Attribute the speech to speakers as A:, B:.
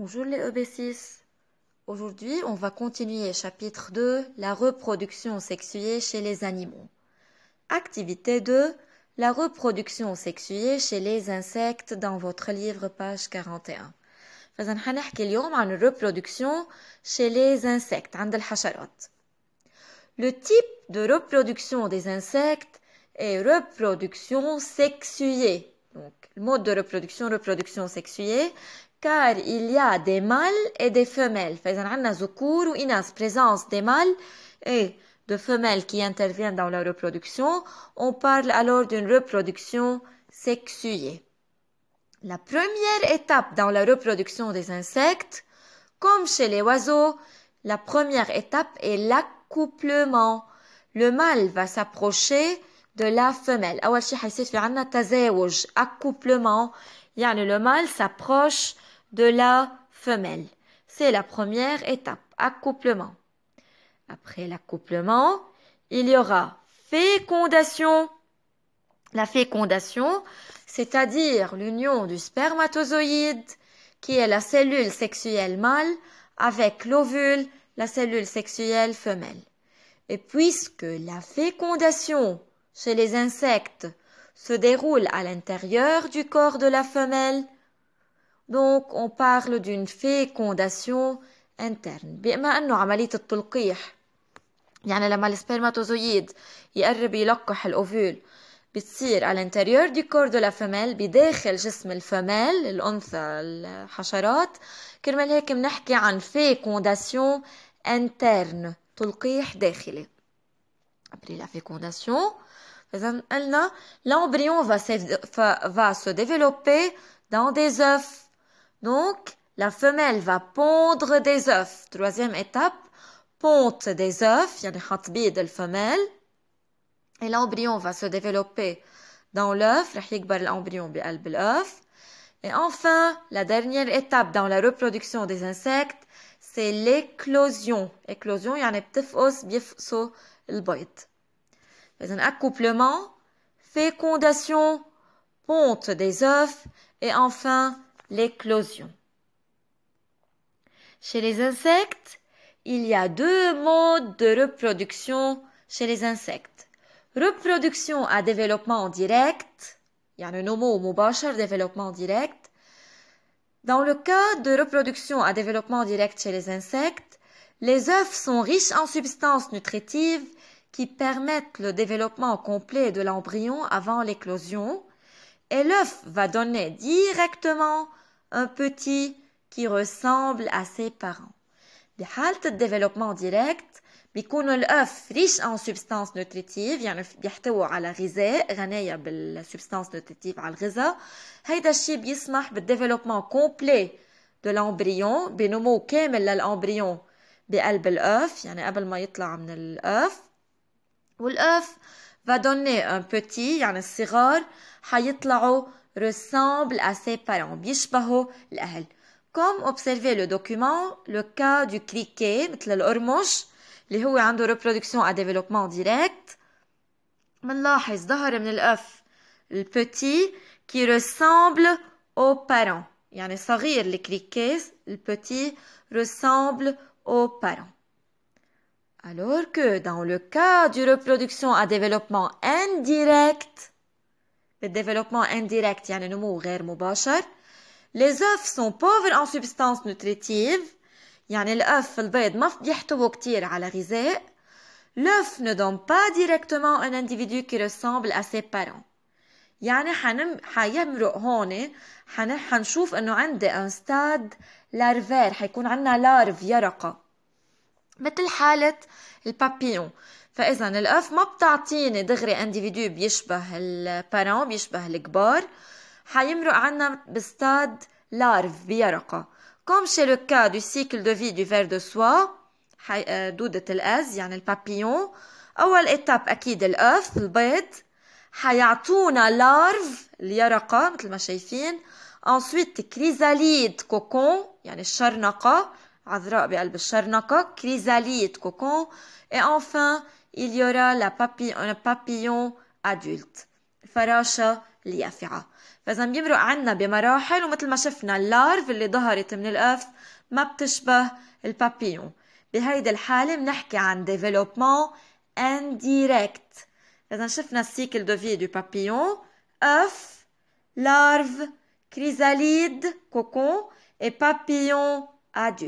A: Bonjour les EB6. Aujourd'hui, on va continuer chapitre 2, la reproduction sexuée chez les animaux. Activité 2, la reproduction sexuée chez les insectes dans votre livre page 41. فإذا حنحكي اليوم عن reproduction chez les insectes عند الحشرات. Le type de reproduction des insectes est reproduction sexuée. Donc, le mode de reproduction sexuée, car il y a des mâles et des femelles. فإذا عندنا ذكور وإناث, présence des mâles et de femelles qui interviennent dans la reproduction. On parle alors d'une reproduction sexuée. La première étape dans la reproduction des insectes, comme chez les oiseaux, la première étape est l'accouplement. Le mâle va s'approcher de la femelle. أول شيء حيصير في عنا تزاوج, accouplement. يعني le mâle s'approche de la femelle. C'est la première étape, accouplement. Après l'accouplement, il y aura fécondation. La fécondation, c'est-à-dire l'union du spermatozoïde, qui est la cellule sexuelle mâle, avec l'ovule, la cellule sexuelle femelle. Et puisque la fécondation chez les insectes se déroule à l'intérieur du corps de la femelle, donc on parle d'une fécondation interne. بما أنه عملية التلقيح, يعني لما السpermatozoïde يقرب يلقح الأوفول, بتصير à l'intérieur du corps de la femelle, بداخل جسم الفمال, الأنثى, الحشرات, كرمال هيك بنحكي عن fécondation interne, تلقيح داخلي. Après la fécondation, l'embryon va se développer dans des œufs. Donc, la femelle va pondre des œufs. Troisième étape, ponte des œufs, يعني حط بيض الفمelle. Et l'embryon va se développer dans l'œuf, رح يكبر l'embryon بقلب الœuf. Et enfin, la dernière étape dans la reproduction des insectes, c'est l'éclosion. Éclosion, يعني بيفقسوا البيض. Un accouplement, fécondation, ponte des œufs et enfin l'éclosion. Chez les insectes, il y a deux modes de reproduction chez les insectes. Reproduction à développement direct, يعني نمو مباشر, développement direct. Dans le cas de reproduction à développement direct chez les insectes, les œufs sont riches en substances nutritives qui permettent le développement complet de l'embryon avant l'éclosion, et l'œuf va donner directement un petit qui ressemble à ses parents. بحالة الديفلوبمون ديريكت بيكون الأف ريش en substances nutritives, يعني بيحتوي على غذاء, غنية بالسبستانس نوتريتيف على الغذاء. هيدا الشيء بيسمح بالديفلوبمون كومبلي de l'embryon, بنمو كامل للأمبريون بقلب الأف, يعني قبل ما يطلع من الأف. والأف va donner un petit, يعني الصغار حيطلعوا ressemble à ses parents, بيشبهوا الأهل. Comme observez le document, le cas du criquet, مثل القرمش, اللي هو عنده reproduction à développement direct, منلاحظ ظهر من الأف البتي qui ressemble aux parents. يعني صغير الكريكي, البتي ressemble aux parents. Alors que dans le cas du reproduction à développement indirect, le développement indirect, يعني نمو غير مباشر, les œufs sont pauvres en substances nutritives, يعني الأف البيض ما بيحتوي كتير على غذاء. L'œuf ne donne pas directement un individu qui ressemble à ses parents. يعني حيمرق هون, حنشوف انه عندي un stade larvaire, حيكون عندنا لارف يرقة مثل حالة البابيون. فإذا الأف ما بتعطيني دغري individu بيشبه البارون, بيشبه الكبار, حيمرق عنا بستاد لارف بيرقة. Comme chez le cas du cycle de vie du ver de soie, دودة الأز, يعني البابيون, أول إتاب أكيد الأف البيض, حيعطونا لارف اليرقة مثل ما شايفين. Ensuite chrysalide cocon, يعني الشرنقة, عذراء بقلب الشرنقة, chrysalide cocon. Et enfin, il y aura un papillon adulte, فراشة اليافعة. فإذا بيمرق عنا بمراحل، ومثل ما شفنا اللارف اللي ظهرت من القف ما بتشبه البابيون. بهيدي الحالة بنحكي عن développement indirect. إذا شفنا السيكل دو في دو بابيون: œuf, larve, chrysalide, cocon et papillon adulte.